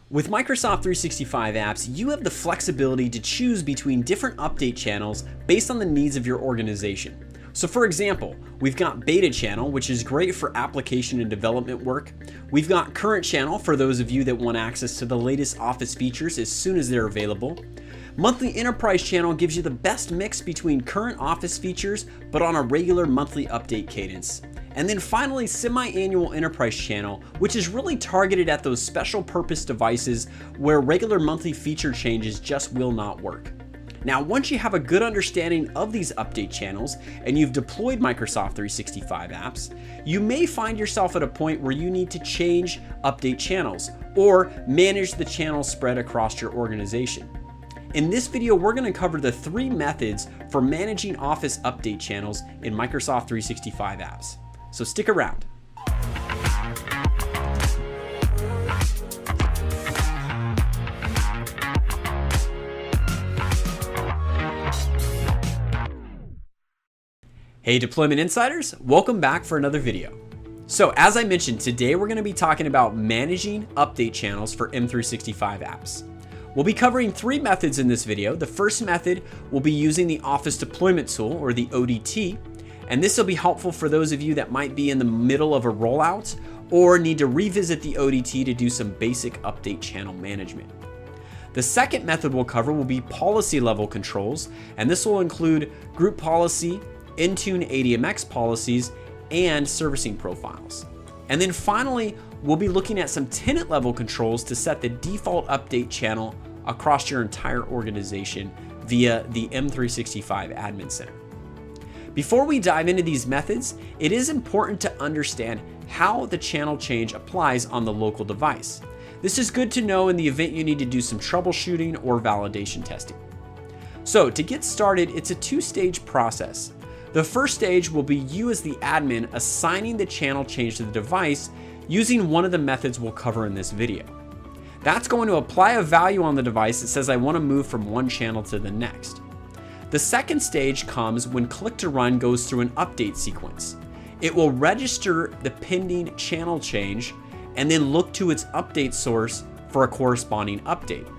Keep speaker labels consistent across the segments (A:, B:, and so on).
A: With Microsoft 365 apps, you have the flexibility to choose between different update channels based on the needs of your organization. So for example, we've got Beta Channel, which is great for application and development work. We've got Current Channel for those of you that want access to the latest Office features as soon as they're available. Monthly Enterprise Channel gives you the best mix between current Office features, but on a regular monthly update cadence. And then finally, Semi-Annual Enterprise Channel, which is really targeted at those special purpose devices where regular monthly feature changes just will not work. Now, once you have a good understanding of these update channels and you've deployed Microsoft 365 apps, you may find yourself at a point where you need to change update channels or manage the channel spread across your organization. In this video, we're going to cover the 3 methods for managing Office update channels in Microsoft 365 apps. So stick around. Hey Deployment Insiders, welcome back for another video. So as I mentioned, today we're going to be talking about managing update channels for M365 apps. We'll be covering 3 methods in this video. The first method will be using the Office Deployment Tool, or the ODT, and this will be helpful for those of you that might be in the middle of a rollout or need to revisit the ODT to do some basic update channel management. The second method we'll cover will be policy level controls, and this will include group policy, Intune ADMX policies, and servicing profiles. And then finally, we'll be looking at some tenant level controls to set the default update channel across your entire organization via the M365 Admin Center. Before we dive into these methods, it is important to understand how the channel change applies on the local device. This is good to know in the event you need to do some troubleshooting or validation testing. So to get started, it's a 2-stage process. The first stage will be you as the admin assigning the channel change to the device using one of the methods we'll cover in this video. That's going to apply a value on the device that says I want to move from one channel to the next. The second stage comes when Click to Run goes through an update sequence. It will register the pending channel change and then look to its update source for a corresponding update.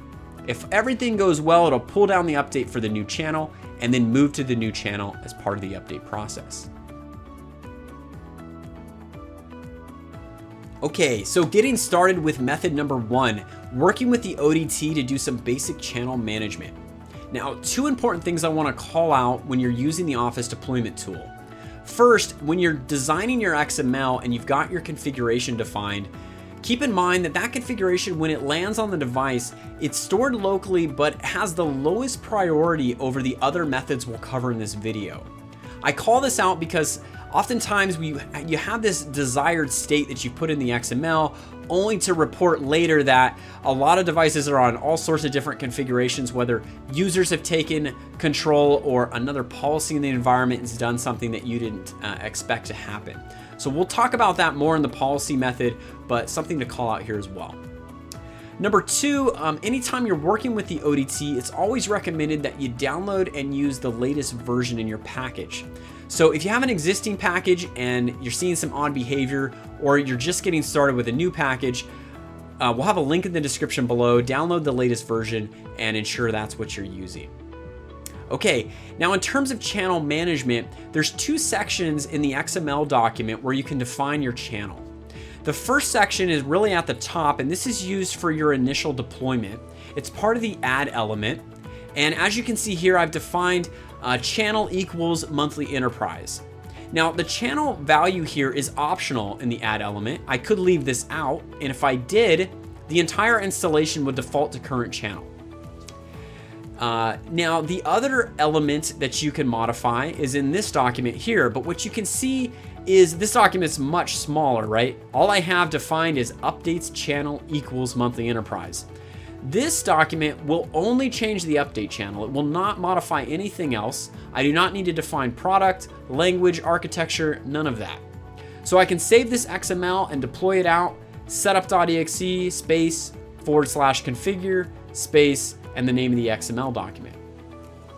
A: If everything goes well, it'll pull down the update for the new channel and then move to the new channel as part of the update process. Okay, so getting started with method number 1, working with the ODT to do some basic channel management. Now, 2 important things I want to call out when you're using the Office Deployment Tool. First, when you're designing your XML and you've got your configuration defined, keep in mind that that configuration, when it lands on the device, it's stored locally but has the lowest priority over the other methods we'll cover in this video. I call this out because oftentimes you have this desired state that you put in the XML only to report later that a lot of devices are on all sorts of different configurations, whether users have taken control or another policy in the environment has done something that you didn't expect to happen. So we'll talk about that more in the policy method, but something to call out here as well. Number 2, anytime you're working with the ODT, it's always recommended that you download and use the latest version in your package. So if you have an existing package and you're seeing some odd behavior, or you're just getting started with a new package, we'll have a link in the description below. Download the latest version and ensure that's what you're using. Okay, now in terms of channel management, there's 2 sections in the XML document where you can define your channel. The first section is really at the top, and this is used for your initial deployment. It's part of the add element. And as you can see here, I've defined channel equals monthly enterprise. Now the channel value here is optional in the add element. I could leave this out, and if I did, the entire installation would default to current channel. Now the other element that you can modify is in this document here, but what you can see is this document's much smaller, right? All I have defined is updates channel equals monthly enterprise. This document will only change the update channel. It will not modify anything else. I do not need to define product, language, architecture, none of that. So I can save this XML and deploy it out, setup.exe space /configure space and the name of the XML document.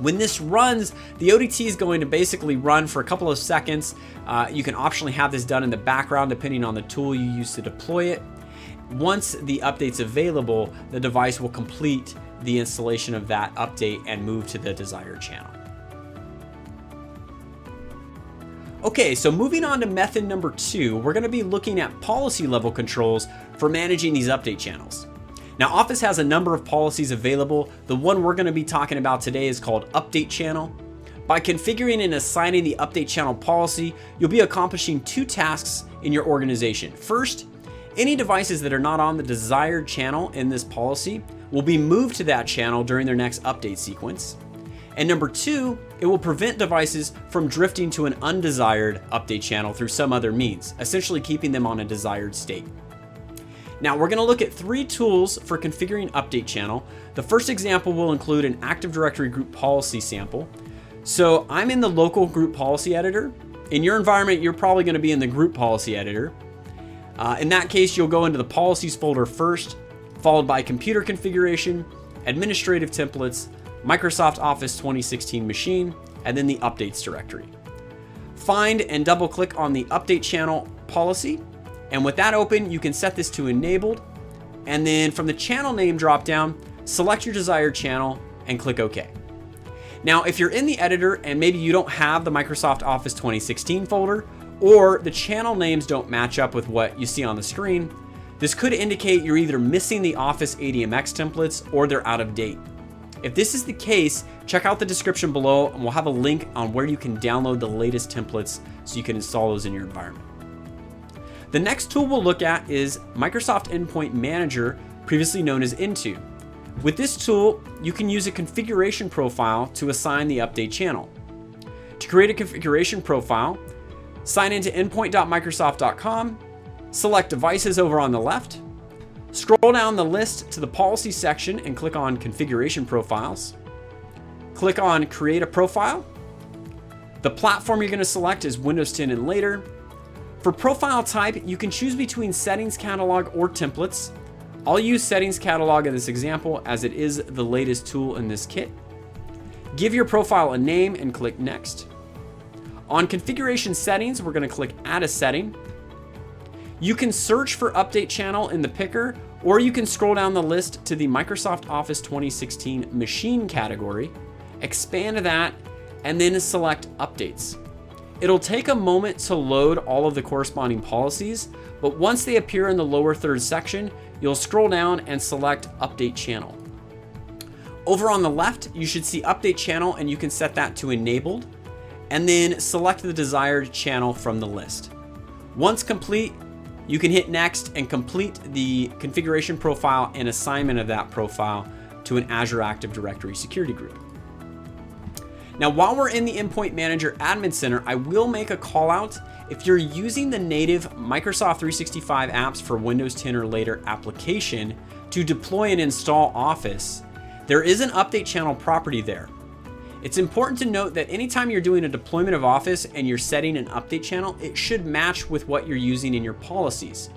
A: When this runs, the ODT is going to basically run for a couple of seconds. You can optionally have this done in the background depending on the tool you use to deploy it. Once the update's available, the device will complete the installation of that update and move to the desired channel. Okay, so moving on to method number 2, we're going to be looking at policy level controls for managing these update channels. Now, Office has a number of policies available. The one we're going to be talking about today is called Update Channel. By configuring and assigning the Update Channel policy, you'll be accomplishing 2 tasks in your organization. First, any devices that are not on the desired channel in this policy will be moved to that channel during their next update sequence. And number 2, it will prevent devices from drifting to an undesired update channel through some other means, essentially keeping them on a desired state. Now, we're going to look at 3 tools for configuring Update Channel. The first example will include an Active Directory group policy sample. So I'm in the local group policy editor. In your environment, you're probably going to be in the group policy editor. In that case, you'll go into the policies folder first, followed by computer configuration, administrative templates, Microsoft Office 2016 machine, and then the updates directory. Find and double click on the Update Channel policy. And with that open, you can set this to enabled. And then from the channel name dropdown, select your desired channel and click OK. Now, if you're in the editor and maybe you don't have the Microsoft Office 2016 folder, or the channel names don't match up with what you see on the screen, this could indicate you're either missing the Office ADMX templates or they're out of date. If this is the case, check out the description below and we'll have a link on where you can download the latest templates so you can install those in your environment. The next tool we'll look at is Microsoft Endpoint Manager, previously known as Intune. With this tool, you can use a configuration profile to assign the update channel. To create a configuration profile, sign into endpoint.microsoft.com, select Devices over on the left, scroll down the list to the Policy section and click on Configuration Profiles. Click on Create a Profile. The platform you're going to select is Windows 10 and later. For profile type, you can choose between Settings Catalog or Templates. I'll use Settings Catalog in this example as it is the latest tool in this kit. Give your profile a name and click Next. On Configuration Settings, we're going to click Add a Setting. You can search for Update Channel in the picker, or you can scroll down the list to the Microsoft Office 2016 Machine category, expand that, and then select Updates. It'll take a moment to load all of the corresponding policies, but once they appear in the lower third section, you'll scroll down and select Update Channel. Over on the left, you should see Update Channel and you can set that to enabled, and then select the desired channel from the list. Once complete, you can hit Next and complete the configuration profile and assignment of that profile to an Azure Active Directory security group. Now, while we're in the Endpoint Manager Admin Center, I will make a call out. If you're using the native Microsoft 365 apps for Windows 10 or later application to deploy and install Office, there is an Update Channel property there. It's important to note that anytime you're doing a deployment of Office and you're setting an Update Channel, it should match with what you're using in your policies.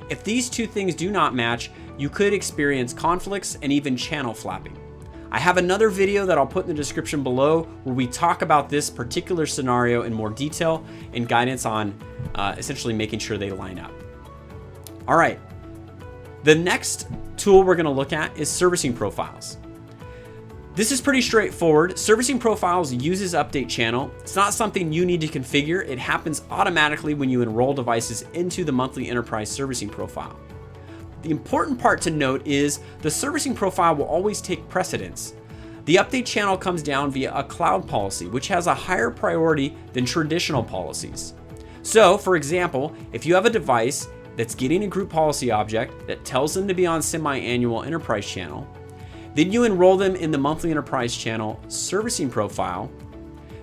A: If these 2 things do not match, you could experience conflicts and even channel flapping. I have another video that I'll put in the description below where we talk about this particular scenario in more detail and guidance on essentially making sure they line up. All right, the next tool we're going to look at is Servicing Profiles. This is pretty straightforward. Servicing Profiles uses Update Channel. It's not something you need to configure. It happens automatically when you enroll devices into the monthly enterprise servicing profile. The important part to note is the servicing profile will always take precedence. The Update Channel comes down via a cloud policy, which has a higher priority than traditional policies. So, for example, if you have a device that's getting a group policy object that tells them to be on semi-annual enterprise channel, then you enroll them in the monthly enterprise channel servicing profile,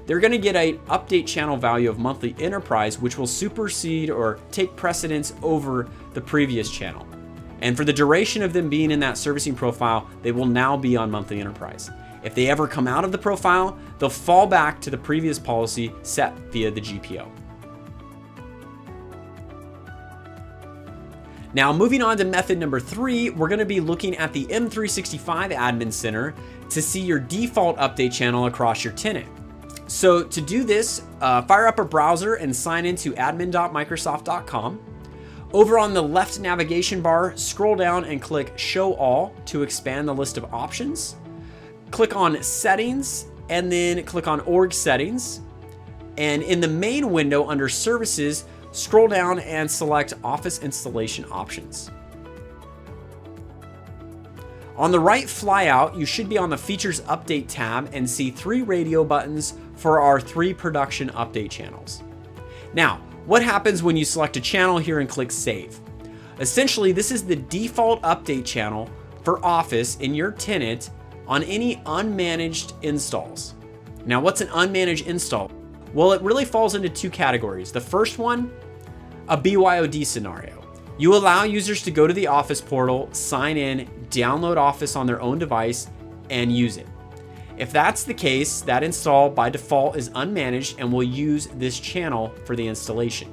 A: they're going to get an Update Channel value of monthly enterprise, which will supersede or take precedence over the previous channel. And for the duration of them being in that servicing profile, they will now be on monthly enterprise. If they ever come out of the profile, they'll fall back to the previous policy set via the GPO. Now, moving on to method number 3, we're going to be looking at the M365 Admin Center to see your default update channel across your tenant. So to do this, fire up a browser and sign into admin.microsoft.com. Over on the left navigation bar, scroll down and click Show All to expand the list of options. Click on Settings and then click on Org Settings. And in the main window under Services, scroll down and select Office Installation Options. On the right flyout, you should be on the Features Update tab and see 3 radio buttons for our 3 production update channels. Now, what happens when you select a channel here and click Save? Essentially, this is the default update channel for Office in your tenant on any unmanaged installs. Now, what's an unmanaged install? Well, it really falls into 2 categories. The first one, a BYOD scenario. You allow users to go to the Office portal, sign in, download Office on their own device, and use it. If that's the case, that install by default is unmanaged and will use this channel for the installation.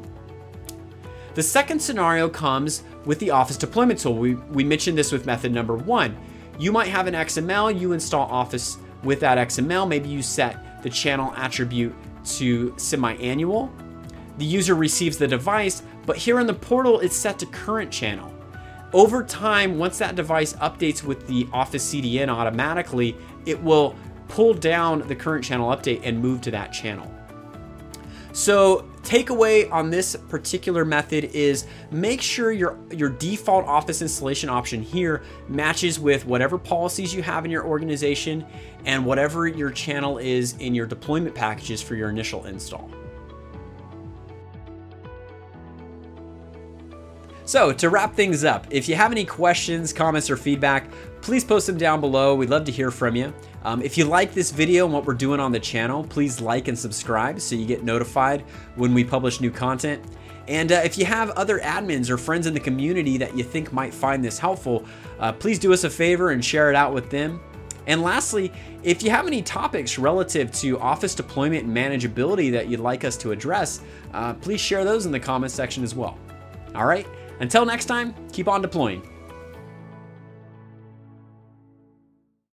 A: The second scenario comes with the Office deployment tool. We mentioned this with method number 1. You might have an XML, you install Office with that XML. Maybe you set the channel attribute to semi-annual. The user receives the device, but here in the portal, it's set to current channel. Over time, once that device updates with the Office CDN automatically, it will pull down the current channel update and move to that channel. So takeaway on this particular method is make sure your default Office installation option here matches with whatever policies you have in your organization and whatever your channel is in your deployment packages for your initial install. So to wrap things up, if you have any questions, comments, or feedback, please post them down below. We'd love to hear from you. If you like this video and what we're doing on the channel, please like and subscribe so you get notified when we publish new content. And if you have other admins or friends in the community that you think might find this helpful, please do us a favor and share it out with them. And lastly, if you have any topics relative to Office deployment and manageability that you'd like us to address, please share those in the comments section as well. All right. Until next time, keep on deploying.